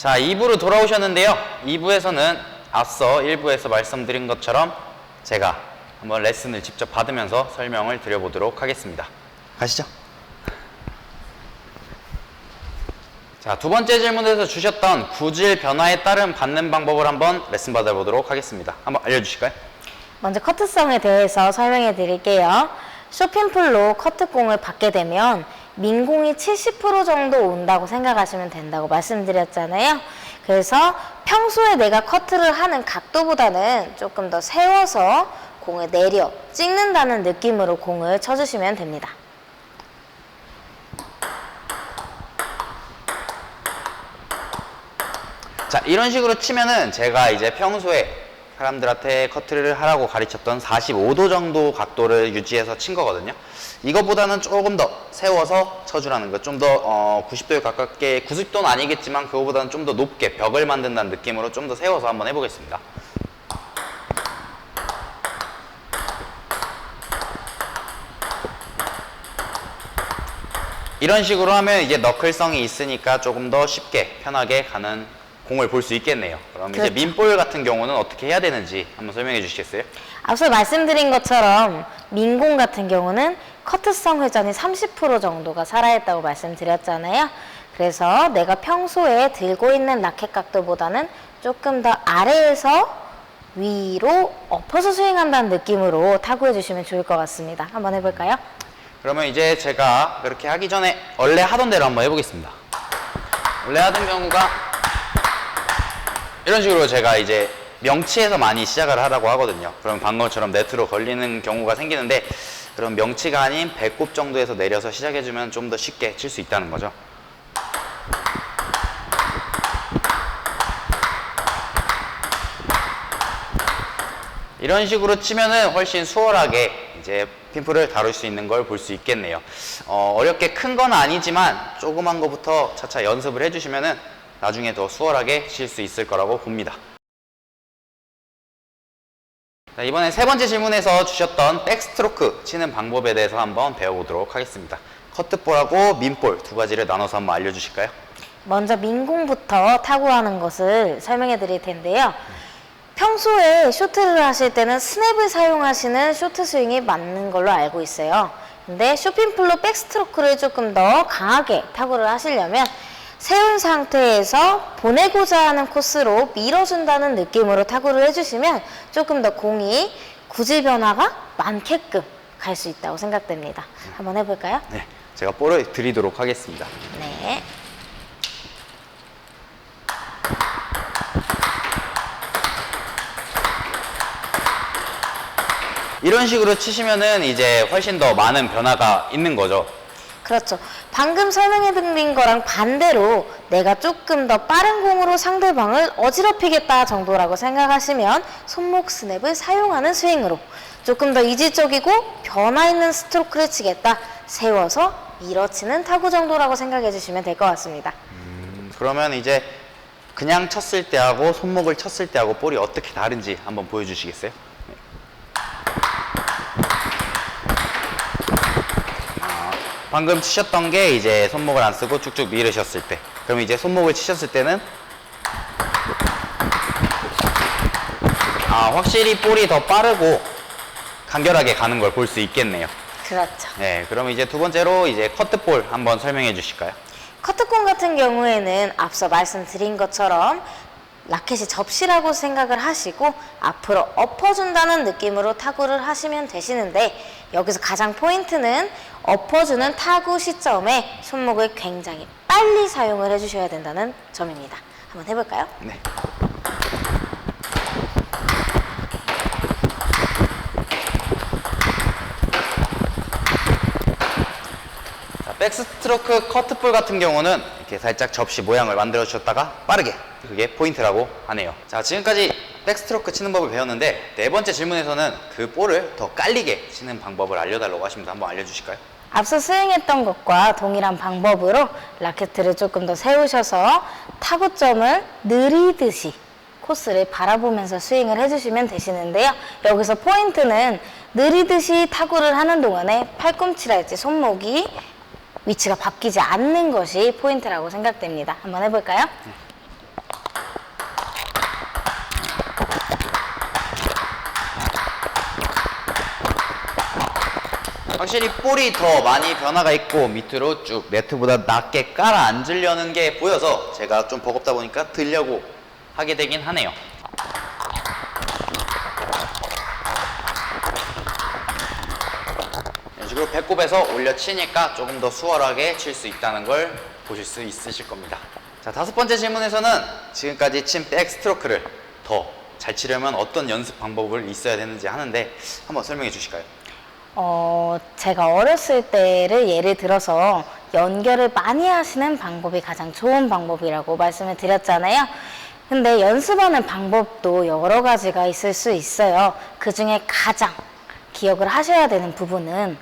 자, 2부로 돌아오셨는데요. 2부에서는 앞서 1부에서 말씀드린 것처럼 제가 한번 레슨을 직접 받으면서 설명을 드려보도록 하겠습니다. 가시죠. 자, 두 번째 질문에서 주셨던 구질 변화에 따른 받는 방법을 한번 레슨 받아보도록 하겠습니다. 한번 알려주실까요? 먼저 커트성에 대해서 설명해 드릴게요. 쇼핑풀로 커트공을 받게 되면 민공이 70% 정도 온다고 생각하시면 된다고 말씀드렸잖아요. 그래서 평소에 내가 커트를 하는 각도보다는 조금 더 세워서 공을 내려 찍는다는 느낌으로 공을 쳐주시면 됩니다. 자, 이런 식으로 치면은 제가 이제 평소에 사람들한테 커트를 하라고 가르쳤던 45도 정도 각도를 유지해서 친 거거든요. 이것보다는 조금 더 세워서 쳐주라는 거. 좀 더 90도에 가깝게, 90도는 아니겠지만 그거보다는 좀 더 높게 벽을 만든다는 느낌으로 좀 더 세워서 한번 해보겠습니다. 이런 식으로 하면 이제 너클성이 있으니까 조금 더 쉽게 편하게 가는 공을 볼 수 있겠네요. 그럼 그렇죠. 이제 민볼 같은 경우는 어떻게 해야 되는지 한번 설명해 주시겠어요? 앞서 말씀드린 것처럼 민공 같은 경우는 커트성 회전이 30% 정도가 살아있다고 말씀드렸잖아요. 그래서 내가 평소에 들고 있는 라켓 각도보다는 조금 더 아래에서 위로 엎어서 스윙한다는 느낌으로 타구해 주시면 좋을 것 같습니다. 한번 해볼까요? 그러면 이제 제가 그렇게 하기 전에 원래 하던 대로 한번 해보겠습니다. 원래 하던 경우가 이런 식으로 제가 이제 명치에서 많이 시작을 하라고 하거든요. 그럼 방금처럼 네트로 걸리는 경우가 생기는데, 그럼 명치가 아닌 배꼽 정도에서 내려서 시작해주면 좀 더 쉽게 칠 수 있다는 거죠. 이런 식으로 치면은 훨씬 수월하게 이제 핀풀을 다룰 수 있는 걸 볼 수 있겠네요. 어렵게 큰 건 아니지만 조그만 거부터 차차 연습을 해주시면은 나중에 더 수월하게 칠 수 있을 거라고 봅니다. 자, 이번에 세 번째 질문에서 주셨던 백스트로크 치는 방법에 대해서 한번 배워보도록 하겠습니다. 커트볼하고 민볼 두 가지를 나눠서 한번 알려주실까요? 먼저 민공부터 타구하는 것을 설명해 드릴 텐데요. 평소에 쇼트를 하실 때는 스냅을 사용하시는 쇼트 스윙이 맞는 걸로 알고 있어요. 근데 쇼핑풀로 백스트로크를 조금 더 강하게 타구를 하시려면 세운 상태에서 보내고자 하는 코스로 밀어준다는 느낌으로 타구를 해주시면 조금 더 공이 구질 변화가 많게끔 갈 수 있다고 생각됩니다. 한번 해볼까요? 네, 제가 볼을 드리도록 하겠습니다. 네. 이런 식으로 치시면은 이제 훨씬 더 많은 변화가 있는 거죠. 그렇죠. 방금 설명해드린 거랑 반대로 내가 조금 더 빠른 공으로 상대방을 어지럽히겠다 정도라고 생각하시면 손목 스냅을 사용하는 스윙으로 조금 더 이질적이고 변화 있는 스트로크를 치겠다, 세워서 밀어치는 타구 정도라고 생각해 주시면 될 것 같습니다. 그러면 이제 그냥 쳤을 때하고 손목을 쳤을 때하고 볼이 어떻게 다른지 한번 보여주시겠어요? 방금 치셨던 게 이제 손목을 안 쓰고 쭉쭉 밀으셨을 때, 그럼 이제 손목을 치셨을 때는 확실히 볼이 더 빠르고 간결하게 가는 걸 볼 수 있겠네요. 그렇죠. 네, 그럼 이제 두 번째로 이제 커트볼 한번 설명해 주실까요? 커트공 같은 경우에는 앞서 말씀드린 것처럼 라켓이 접시라고 생각을 하시고 앞으로 엎어준다는 느낌으로 타구를 하시면 되시는데, 여기서 가장 포인트는 엎어주는 타구 시점에 손목을 굉장히 빨리 사용을 해주셔야 된다는 점입니다. 한번 해볼까요? 네. 자, 백스트로크 커트볼 같은 경우는 이렇게 살짝 접시 모양을 만들어 주셨다가 빠르게, 그게 포인트라고 하네요. 자, 지금까지 백스트로크 치는 법을 배웠는데, 네 번째 질문에서는 그 볼을 더 깔리게 치는 방법을 알려달라고 하십니다. 한번 알려주실까요? 앞서 스윙했던 것과 동일한 방법으로 라켓을 조금 더 세우셔서 타구점을 느리듯이 코스를 바라보면서 스윙을 해주시면 되시는데요. 여기서 포인트는 느리듯이 타구를 하는 동안에 팔꿈치랄지 손목이 위치가 바뀌지 않는 것이 포인트라고 생각됩니다. 한번 해볼까요? 확실히 볼이 더 많이 변화가 있고 밑으로 쭉 네트보다 낮게 깔아 앉으려는 게 보여서 제가 좀 버겁다 보니까 들려고 하게 되긴 하네요. 이런 식으로 배꼽에서 올려치니까 조금 더 수월하게 칠 수 있다는 걸 보실 수 있으실 겁니다. 자, 5번째 질문에서는 지금까지 친 백스트로크를 더 잘 치려면 어떤 연습 방법을 있어야 되는지 하는데 한번 설명해 주실까요? 제가 어렸을 때를 예를 들어서 연결을 많이 하시는 방법이 가장 좋은 방법이라고 말씀을 드렸잖아요. 근데 연습하는 방법도 여러 가지가 있을 수 있어요. 그 중에 가장 기억을 하셔야 되는 부분은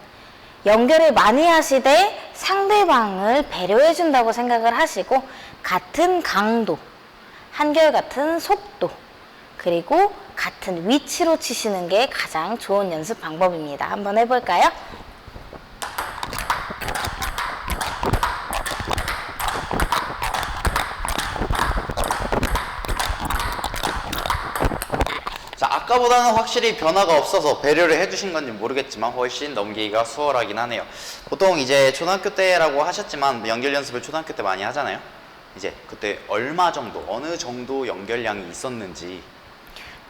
연결을 많이 하시되 상대방을 배려해 준다고 생각을 하시고 같은 강도, 한결같은 속도, 그리고 같은 위치로 치시는 게 가장 좋은 연습 방법입니다. 한번 해볼까요? 자, 아까보다는 확실히 변화가 없어서 배려를 해주신 건지 모르겠지만 훨씬 넘기기가 수월하긴 하네요. 보통 이제 초등학교 때라고 하셨지만 연결 연습을 초등학교 때 많이 하잖아요. 이제 그때 얼마 정도, 어느 정도 연결량이 있었는지.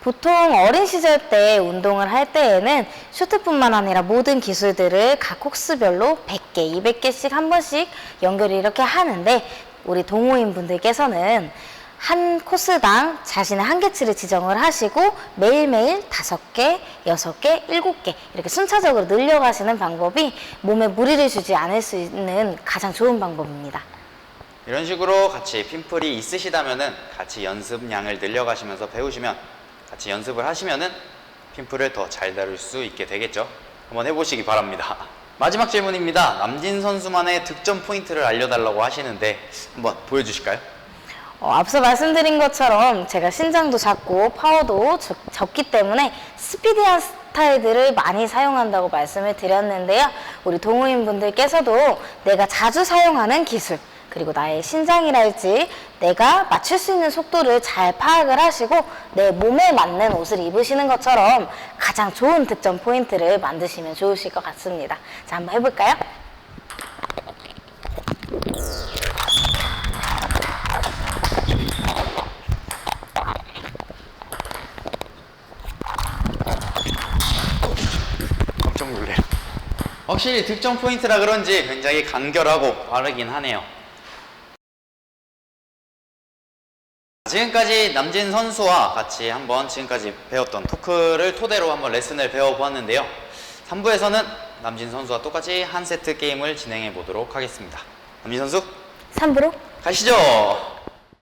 보통 어린 시절 때 운동을 할 때에는 쇼트뿐만 아니라 모든 기술들을 각 코스별로 100개, 200개씩 한 번씩 연결을 이렇게 하는데 우리 동호인 분들께서는 한 코스당 자신의 한계치를 지정을 하시고 매일매일 5개, 6개, 7개 이렇게 순차적으로 늘려가시는 방법이 몸에 무리를 주지 않을 수 있는 가장 좋은 방법입니다. 이런 식으로 같이 핀풀이 있으시다면은 같이 연습량을 늘려가시면서 배우시면 같이 연습을 하시면은 핀풀을 더 잘 다룰 수 있게 되겠죠. 한번 해보시기 바랍니다. 마지막 질문입니다. 남진 선수만의 득점 포인트를 알려달라고 하시는데 한번 보여주실까요? 앞서 말씀드린 것처럼 제가 신장도 작고 파워도 적기 때문에 스피디한 스타일들을 많이 사용한다고 말씀을 드렸는데요. 우리 동호인 분들께서도 내가 자주 사용하는 기술, 그리고 나의 신장이랄지 내가 맞출 수 있는 속도를 잘 파악을 하시고 내 몸에 맞는 옷을 입으시는 것처럼 가장 좋은 득점 포인트를 만드시면 좋으실 것 같습니다. 자, 한번 해볼까요? 깜짝 놀래요. 확실히 득점 포인트라 그런지 굉장히 간결하고 빠르긴 하네요. 지금까지 남진 선수와 같이 한번 지금까지 배웠던 토크를 토대로 한번 레슨을 배워보았는데요. 3부에서는 남진 선수와 똑같이 한 세트 게임을 진행해 보도록 하겠습니다. 남진 선수, 3부로 가시죠!